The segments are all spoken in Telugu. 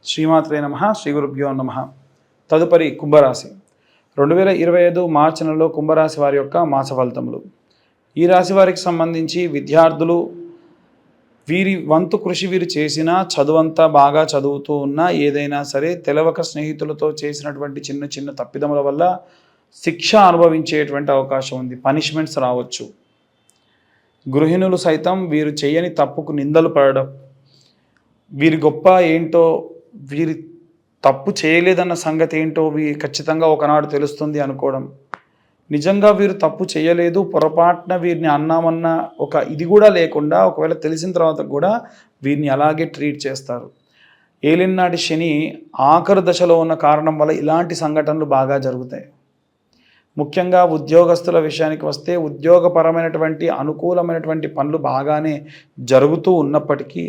శ్రీమాత్రే నమః. శ్రీ గురుభ్యో నమః. తదుపరి కుంభరాశి 2025 మార్చి నెలలో కుంభరాశి వారి యొక్క మాస ఫలితములు. ఈ రాశి వారికి సంబంధించి విద్యార్థులు వీరి వంతు కృషి వీరు చేసినా, చదువంతా బాగా చదువుతూ ఉన్నా, ఏదైనా సరే తెలవక స్నేహితులతో చేసినటువంటి చిన్న చిన్న తప్పిదముల వల్ల శిక్ష అనుభవించేటువంటి అవకాశం ఉంది. పనిష్మెంట్స్ రావచ్చు. గృహిణులు సైతం వీరు చేయని తప్పుకు నిందలు పడడం, వీరి గొప్ప ఏంటో, వీరి తప్పు చేయలేదన్న సంగతి ఏంటో ఖచ్చితంగా ఒకనాడు తెలుస్తుంది అనుకోవడం, నిజంగా వీరు తప్పు చేయలేదు, పొరపాటున వీరిని అన్నామన్న ఒక ఇది కూడా లేకుండా ఒకవేళ తెలిసిన తర్వాత కూడా వీరిని అలాగే ట్రీట్ చేస్తారు. ఏలినాటి శని ఆఖరు దశలో ఉన్న కారణం వల్ల ఇలాంటి సంఘటనలు బాగా జరుగుతాయి. ముఖ్యంగా ఉద్యోగస్తుల విషయానికి వస్తే ఉద్యోగపరమైనటువంటి అనుకూలమైనటువంటి పనులు బాగానే జరుగుతూ ఉన్నప్పటికీ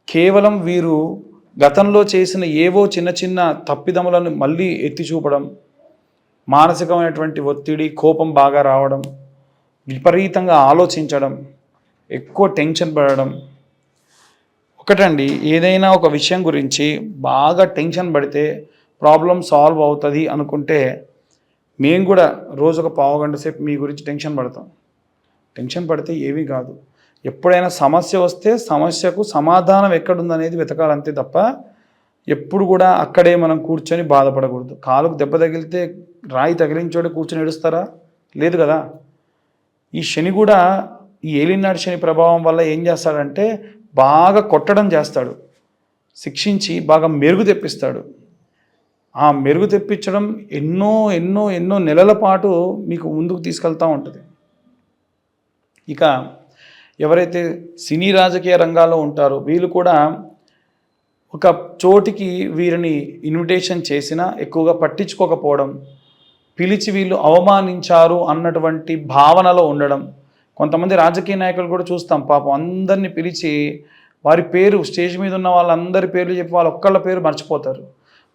కేవలం వీరు గతంలో చేసిన ఏవో చిన్న చిన్న తప్పిదములను మళ్ళీ ఎత్తి చూపడం, మానసికమైనటువంటి ఒత్తిడి, కోపం బాగా రావడం, విపరీతంగా ఆలోచించడం, ఎక్కువ టెన్షన్ పడడం. ఒకటండి, ఏదైనా ఒక విషయం గురించి బాగా టెన్షన్ పడితే ప్రాబ్లం సాల్వ్ అవుతుంది అనుకుంటే మేము కూడా రోజుకు పావుగంట సేపు మీ గురించి టెన్షన్ పడతాం. టెన్షన్ పడితే ఏమీ కాదు. ఎప్పుడైనా సమస్య వస్తే సమస్యకు సమాధానం ఎక్కడుందనేది వెతకాలి అంతే తప్ప ఎప్పుడు కూడా అక్కడే మనం కూర్చొని బాధపడకూడదు. కాలుకు దెబ్బ తగిలితే రాయి తగిలించోడే కూర్చొని ఏడుస్తారా? లేదు కదా. ఈ శని కూడా, ఈ ఏలినాటి శని ప్రభావం వల్ల ఏం చేస్తాడంటే బాగా కొట్టడం చేస్తాడు, శిక్షించి బాగా మెరుగు తెప్పిస్తాడు. ఆ మెరుగు తెప్పించడం ఎన్నో ఎన్నో ఎన్నో నెలల పాటు మీకు ముందుకు తీసుకెళ్తూ ఉంటుంది. ఇక ఎవరైతే సినీ రాజకీయ రంగాల్లో ఉంటారో వీళ్ళు కూడా ఒక చోటికి వీరిని ఇన్విటేషన్ చేసినా ఎక్కువగా పట్టించుకోకపోవడం, పిలిచి వీళ్ళు అవమానించారు అన్నటువంటి భావనలో ఉండడం. కొంతమంది రాజకీయ నాయకులు కూడా చూస్తాం, పాపం అందరినీ పిలిచి వారి పేరు, స్టేజ్ మీద ఉన్న వాళ్ళందరి పేర్లు చెప్పి వాళ్ళ ఒక్కళ్ళ పేరు మర్చిపోతారు.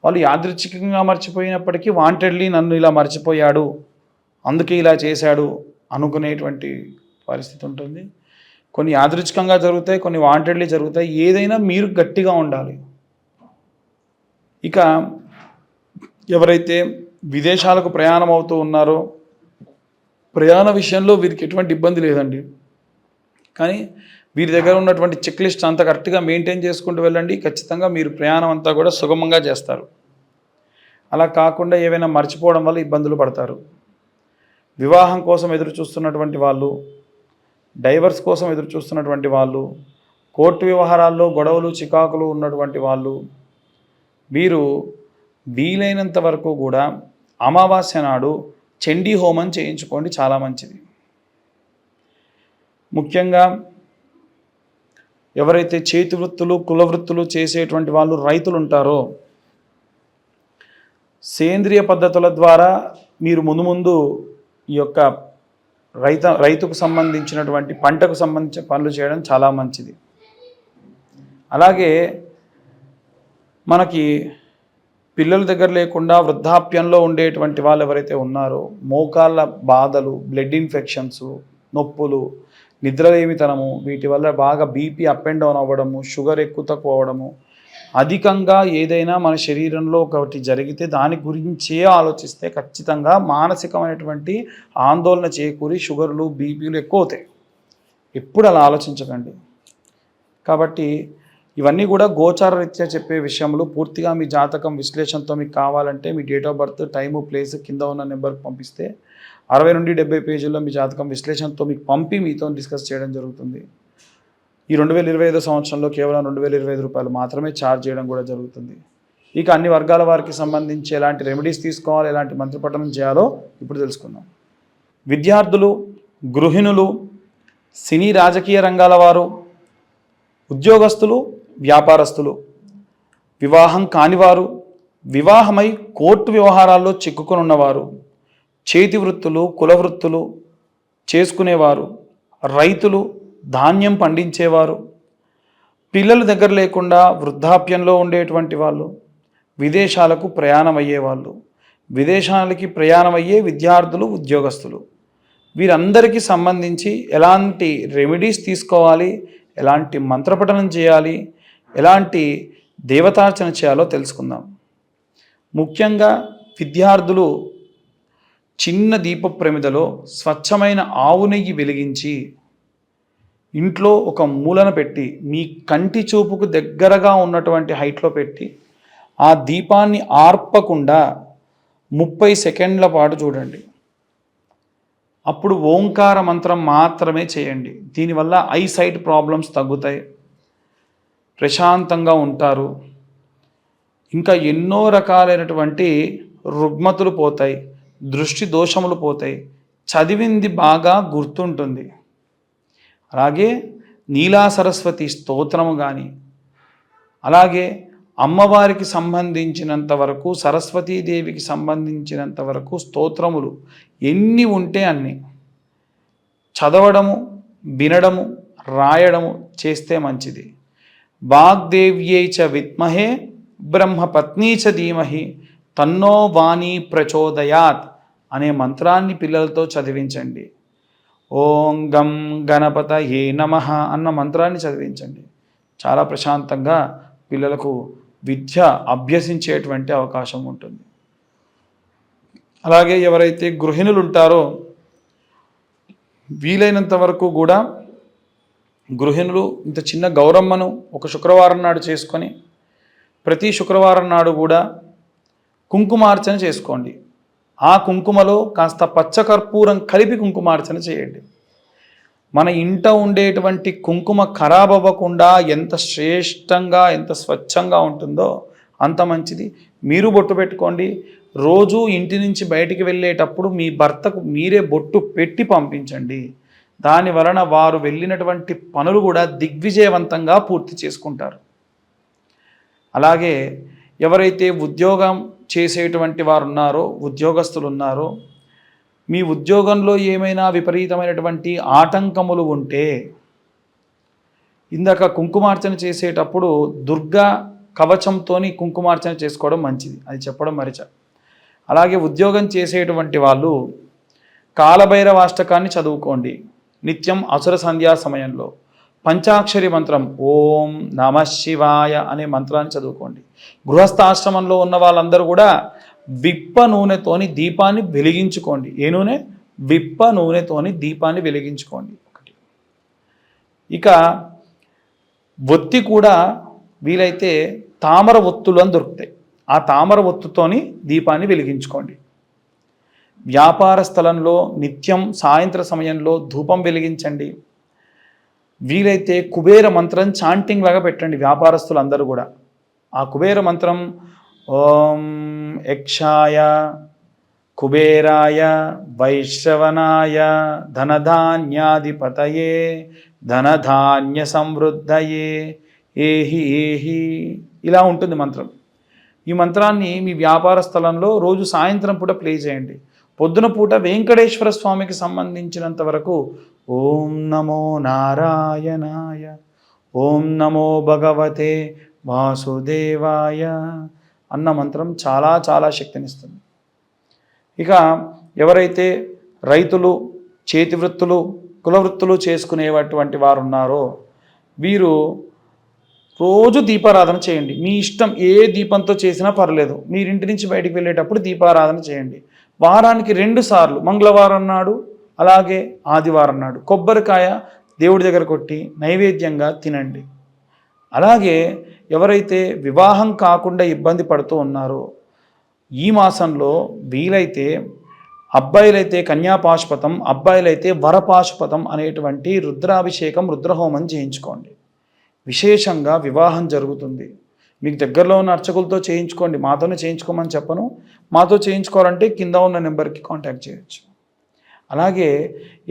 వాళ్ళు యాదృచ్ఛికంగా మర్చిపోయినప్పటికీ వాంటెడ్లీ నన్ను ఇలా మర్చిపోయాడు, అందుకే ఇలా చేశాడు అనుకునేటువంటి పరిస్థితి ఉంటుంది. కొన్ని యాదృచ్ఛికంగా జరుగుతాయి, కొన్ని వాంటెడ్లీ జరుగుతాయి. ఏదైనా మీరు గట్టిగా ఉండాలి. ఇక ఎవరైతే విదేశాలకు ప్రయాణం అవుతూ ఉన్నారో ప్రయాణ విషయంలో వీరికి ఎటువంటి ఇబ్బంది లేదండి. కానీ వీరి దగ్గర ఉన్నటువంటి చెక్ లిస్ట్ అంతా కరెక్ట్గా మెయింటైన్ చేసుకుంటూ వెళ్ళండి. ఖచ్చితంగా మీరు ప్రయాణం అంతా కూడా సుగమంగా చేస్తారు. అలా కాకుండా ఏవైనా మర్చిపోవడం వల్ల ఇబ్బందులు పడతారు. వివాహం కోసం ఎదురు చూస్తున్నటువంటి వాళ్ళు, డైవర్స్ కోసం ఎదురు చూస్తున్నటువంటి వాళ్ళు, కోర్టు వ్యవహారాల్లో గొడవలు చికాకులు ఉన్నటువంటి వాళ్ళు, వీరు వీలైనంత వరకు కూడా అమావాస్య నాడు చండీ హోమం చేయించుకోండి, చాలా మంచిది. ముఖ్యంగా ఎవరైతే చేతి వృత్తులు, కుల వృత్తులు చేసేటువంటి వాళ్ళు, రైతులు ఉంటారో సేంద్రియ పద్ధతుల ద్వారా మీరు ముందు ఈ యొక్క రైతుకు సంబంధించినటువంటి పంటకు సంబంధించిన పనులు చేయడం చాలా మంచిది. అలాగే మనకి పిల్లల దగ్గర లేకుండా వృద్ధాప్యంలో ఉండేటువంటి వాళ్ళు ఎవరైతే ఉన్నారో మోకాళ్ళ బాధలు, బ్లడ్ ఇన్ఫెక్షన్స్, నొప్పులు, నిద్రలేమితనము, వీటి వల్ల బాగా బీపీ అప్ అండ్ డౌన్ అవ్వడము, షుగర్ ఎక్కువ తక్కువ అవ్వడము, అధికంగా ఏదైనా మన శరీరంలో ఒకటి జరిగితే దాని గురించే ఆలోచిస్తే ఖచ్చితంగా మానసికమైనటువంటి ఆందోళన చేకూరి షుగర్లు, బీపీలు ఎక్కువ అవుతాయి. ఎప్పుడు అలా ఆలోచించకండి. కాబట్టి ఇవన్నీ కూడా గోచార రీత్యా చెప్పే విషయములు. పూర్తిగా మీ జాతకం విశ్లేషణతో మీకు కావాలంటే మీ date of birth, time, place కింద ఉన్న నెంబర్కి పంపిస్తే 60 నుండి 70 పేజీల్లో మీ జాతకం విశ్లేషణతో మీకు పంపి మీతో డిస్కస్ చేయడం జరుగుతుంది. ఈ 2025 సంవత్సరంలో కేవలం 2025 రూపాయలు మాత్రమే ఛార్జ్ చేయడం కూడా జరుగుతుంది. ఇక అన్ని వర్గాల వారికి సంబంధించి ఎలాంటి రెమెడీస్ తీసుకోవాలి, ఎలాంటి మంత్రపఠనం చేయాలో ఇప్పుడు తెలుసుకుందాం. విద్యార్థులు, గృహిణులు, సినీ రాజకీయ రంగాల వారు, ఉద్యోగస్తులు, వ్యాపారస్తులు, వివాహం కానివారు, వివాహమై కోర్టు వ్యవహారాల్లో చిక్కుకొని ఉన్నవారు, చేతి వృత్తులు, కుల వృత్తులు చేసుకునేవారు, రైతులు, ధాన్యం పండించేవారు, పిల్లల దగ్గర లేకుండా వృద్ధాప్యంలో ఉండేటువంటి వాళ్ళు, విదేశాలకు ప్రయాణం అయ్యేవాళ్ళు, విదేశాలకి ప్రయాణం అయ్యే విద్యార్థులు, ఉద్యోగస్తులు, వీరందరికీ సంబంధించి ఎలాంటి రెమెడీస్ తీసుకోవాలి, ఎలాంటి మంత్రపఠనం చేయాలి, ఎలాంటి దేవతార్చన చేయాలో తెలుసుకుందాం. ముఖ్యంగా విద్యార్థులు చిన్న దీప ప్రమిదలో స్వచ్ఛమైన ఆవు నెయ్యి వెలిగించి ఇంట్లో ఒక మూలన పెట్టి మీ కంటి చూపుకు దగ్గరగా ఉన్నటువంటి హైట్లో పెట్టి ఆ దీపాన్ని ఆర్పకుండా 30 సెకండ్ల పాటు చూడండి. అప్పుడు ఓంకార మంత్రం మాత్రమే చేయండి. దీనివల్ల ఐసైట్ ప్రాబ్లమ్స్ తగ్గుతాయి, ప్రశాంతంగా ఉంటారు, ఇంకా ఎన్నో రకాలైనటువంటి రుగ్మతులు పోతాయి, దృష్టి దోషములు పోతాయి, చదివింది బాగా గుర్తుంటుంది. అలాగే నీలా సరస్వతి స్తోత్రము కానీ, అలాగే అమ్మవారికి సంబంధించినంత వరకు, సరస్వతీదేవికి సంబంధించినంత వరకు స్తోత్రములు ఎన్ని ఉంటే అన్ని చదవడము, వినడము, రాయడము చేస్తే మంచిది. వాగ్దేవ్యై చ విద్మహే బ్రహ్మపత్నీ చ ధీమహి తన్నో వాణి ప్రచోదయాత్ అనే మంత్రాన్ని పిల్లలతో చదివించండి. ఓం గం గణపతయే నమః అన్న మంత్రాన్ని చదివించండి. చాలా ప్రశాంతంగా పిల్లలకు విద్య అభ్యసించేటువంటి అవకాశం ఉంటుంది. అలాగే ఎవరైతే గృహిణులు ఉంటారో వీలైనంత వరకు కూడా గృహిణులు ఇంత చిన్న గౌరమ్మను ఒక శుక్రవారం నాడు చేసుకొని ప్రతి శుక్రవారం నాడు కూడా కుంకుమార్చన చేసుకోండి. ఆ కుంకుమలో కాస్త పచ్చకర్పూరం కలిపి కుంకుమార్చన చేయండి. మన ఇంట ఉండేటువంటి కుంకుమ ఖరాబ్ అవ్వకుండా ఎంత శ్రేష్టంగా, ఎంత స్వచ్ఛంగా ఉంటుందో అంత మంచిది. మీరు బొట్టు పెట్టుకోండి. రోజు ఇంటి నుంచి బయటికి వెళ్ళేటప్పుడు మీ భర్తకు మీరే బొట్టు పెట్టి పంపించండి. దాని వలన వారు వెళ్ళినటువంటి పనులు కూడా దిగ్విజయవంతంగా పూర్తి చేసుకుంటారు. అలాగే ఎవరైతే ఉద్యోగం చేసేటువంటి వారు ఉన్నారో, ఉద్యోగస్తులు ఉన్నారో, మీ ఉద్యోగంలో ఏమైనా విపరీతమైనటువంటి ఆటంకములు ఉంటే ఇందాక కుంకుమార్చన చేసేటప్పుడు దుర్గా కవచంతో కుంకుమార్చన చేసుకోవడం మంచిది, అది చెప్పడం మరిచా. అలాగే ఉద్యోగం చేసేటువంటి వాళ్ళు కాలభైరవాష్టకాన్ని చదువుకోండి నిత్యం అసుర సంధ్యా సమయంలో. పంచాక్షరి మంత్రం ఓం నమ శివాయ అనే మంత్రాన్ని చదువుకోండి. గృహస్థాశ్రమంలో ఉన్న వాళ్ళందరూ కూడా విప్ప నూనెతోని దీపాన్ని వెలిగించుకోండి. ఏ నూనె? విప్ప నూనెతోని దీపాన్ని వెలిగించుకోండి. ఒకటి. ఇక ఒత్తి కూడా వీలైతే తామర ఒత్తులు అని దొరుకుతాయి. ఆ తామర ఒత్తుతోని దీపాన్ని వెలిగించుకోండి. వ్యాపార స్థలంలో నిత్యం సాయంత్ర సమయంలో ధూపం వెలిగించండి. వీలైతే కుబేర మంత్రం చాంటింగ్ లాగా పెట్టండి వ్యాపారస్తులు అందరూ కూడా. ఆ కుబేర మంత్రం ఓం యక్షాయ కుబేరాయ వైశ్రవణాయ ధనధాన్యాధిపతయే ధనధాన్య సమృద్ధయే ఏహి ఏహి ఇలా ఉంటుంది మంత్రం. ఈ మంత్రాన్ని మీ వ్యాపార స్థలంలో రోజు సాయంత్రం పూట ప్లే చేయండి. పొద్దున పూట వెంకటేశ్వర స్వామికి సంబంధించినంత వరకు ఓం నమో నారాయణాయ ఓం నమో భగవతే వాసుదేవాయ అన్న మంత్రం చాలా చాలా శక్తినిస్తుంది. ఇక ఎవరైతే రైతులు, చేతి వృత్తులు, కుల వృత్తులు చేసుకునేటువంటి వారు ఉన్నారో వీరు రోజు దీపారాధన చేయండి. మీ ఇష్టం ఏ దీపంతో చేసినా పర్లేదు. మీరింటి నుంచి బయటికి వెళ్ళేటప్పుడు దీపారాధన చేయండి. వారానికి 2 సార్లు, మంగళవారం నాడు అలాగే ఆదివారం నాడు కొబ్బరికాయ దేవుడి దగ్గర కొట్టి నైవేద్యంగా తినండి. అలాగే ఎవరైతే వివాహం కాకుండా ఇబ్బంది పడుతూ ఉన్నారో ఈ మాసంలో వీలైతే అబ్బాయిలైతే కన్యాపాశుపతం, అబ్బాయిలైతే వరపాశుపతం అనేటువంటి రుద్రాభిషేకం, రుద్రహోమం చేయించుకోండి. విశేషంగా వివాహం జరుగుతుంది. మీకు దగ్గరలో ఉన్న అర్చకులతో చేయించుకోండి. మాతోనే చేయించుకోమని చెప్పను. మాతో చేయించుకోవాలంటే కింద ఉన్న నెంబర్కి కాంటాక్ట్ చేయొచ్చు. అలాగే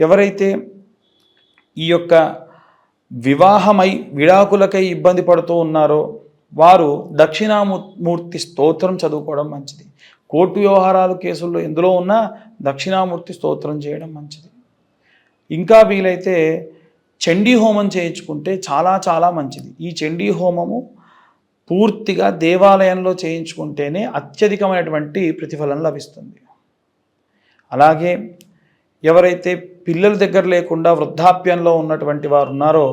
ఎవరైతే ఈ యొక్క వివాహమై విడాకులకై ఇబ్బంది పడుతూ ఉన్నారో వారు దక్షిణామూర్తి స్తోత్రం చదువుకోవడం మంచిది. కోర్టు వ్యవహారాలు కేసుల్లో ఎందులో ఉన్నా దక్షిణామూర్తి స్తోత్రం చేయడం మంచిది. ఇంకా వీలైతే చండీ హోమం చేయించుకుంటే చాలా చాలా మంచిది. ఈ చండీ హోమము పూర్తిగా దేవాలయంలో చేయించుకుంటేనే అత్యధికమైనటువంటి ప్రతిఫలం లభిస్తుంది. అలాగే ఎవరైతే పిల్లల దగ్గర లేకుండా వృద్ధాప్యంలో ఉన్నటువంటి వారు ఉన్నారో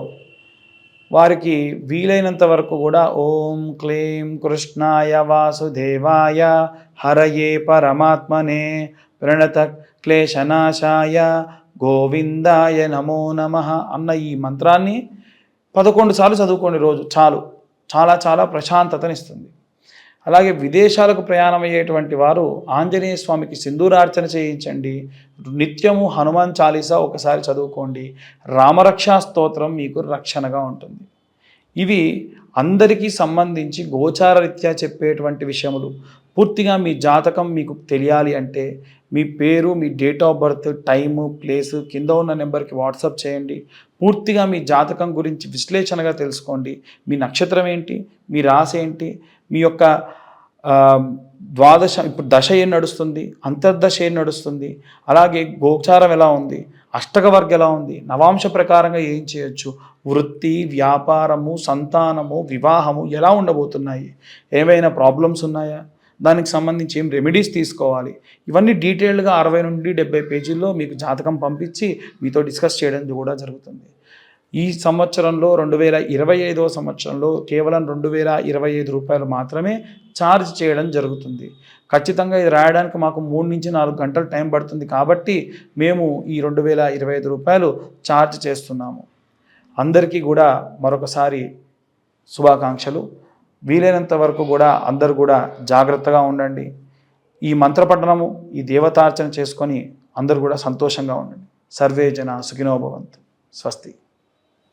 వారికి వీలైనంత వరకు కూడా ఓం క్లీం కృష్ణాయ వాసుదేవాయ హరయే పరమాత్మనే ప్రణత క్లేశనాశాయ గోవిందాయ నమో నమః అన్న ఈ మంత్రాన్ని 11 సార్లు చదువుకోండి రోజు. చాలు, చాలా చాలా ప్రశాంతతనిస్తుంది. అలాగే విదేశాలకు ప్రయాణం అయ్యేటువంటి వారు ఆంజనేయ స్వామికి సింధూరార్చన చేయించండి. నిత్యము హనుమాన్ చాలీసా ఒకసారి చదువుకోండి. రామరక్షా స్తోత్రం మీకు రక్షణగా ఉంటుంది. ఇవి అందరికీ సంబంధించి గోచారరీత్యా చెప్పేటువంటి విషయములు. పూర్తిగా మీ జాతకం మీకు తెలియాలి అంటే మీ పేరు, మీ date of birth, time, place కింద ఉన్న నెంబర్కి వాట్సాప్ చేయండి. పూర్తిగా మీ జాతకం గురించి విశ్లేషణగా తెలుసుకోండి. మీ నక్షత్రం ఏంటి, మీ రాశి ఏంటి, మీ యొక్క ద్వాదశ ఇప్పుడు దశ ఏం నడుస్తుంది, అంతర్దశ ఏం నడుస్తుంది, అలాగే గోచారం ఎలా ఉంది, అష్టక వర్గ ఎలా ఉంది, నవాంశ ప్రకారంగా ఏం చేయొచ్చు, వృత్తి, వ్యాపారము, సంతానము, వివాహము ఎలా ఉండబోతున్నాయి, ఏమైనా ప్రాబ్లమ్స్ ఉన్నాయా, దానికి సంబంధించి ఏం రెమెడీస్ తీసుకోవాలి, ఇవన్నీ డీటెయిల్డ్గా 60 నుండి 70 పేజీల్లో మీకు జాతకం పంపించి మీతో డిస్కస్ చేయడం కూడా జరుగుతుంది. ఈ సంవత్సరంలో 2025వ సంవత్సరంలో కేవలం 2025 రూపాయలు మాత్రమే ఛార్జ్ చేయడం జరుగుతుంది. ఖచ్చితంగా ఇది రాయడానికి మాకు 3 నుంచి 4 గంటలు టైం పడుతుంది కాబట్టి మేము ఈ 2025 రూపాయలు ఛార్జ్ చేస్తున్నాము. అందరికీ కూడా మరొకసారి శుభాకాంక్షలు. వీలైనంత వరకు కూడా అందరూ కూడా జాగ్రత్తగా ఉండండి. ఈ మంత్రపఠనము, ఈ దేవతార్చన చేసుకొని అందరూ కూడా సంతోషంగా ఉండండి. సర్వే జన సుఖినో భవంతు. స్వస్తి.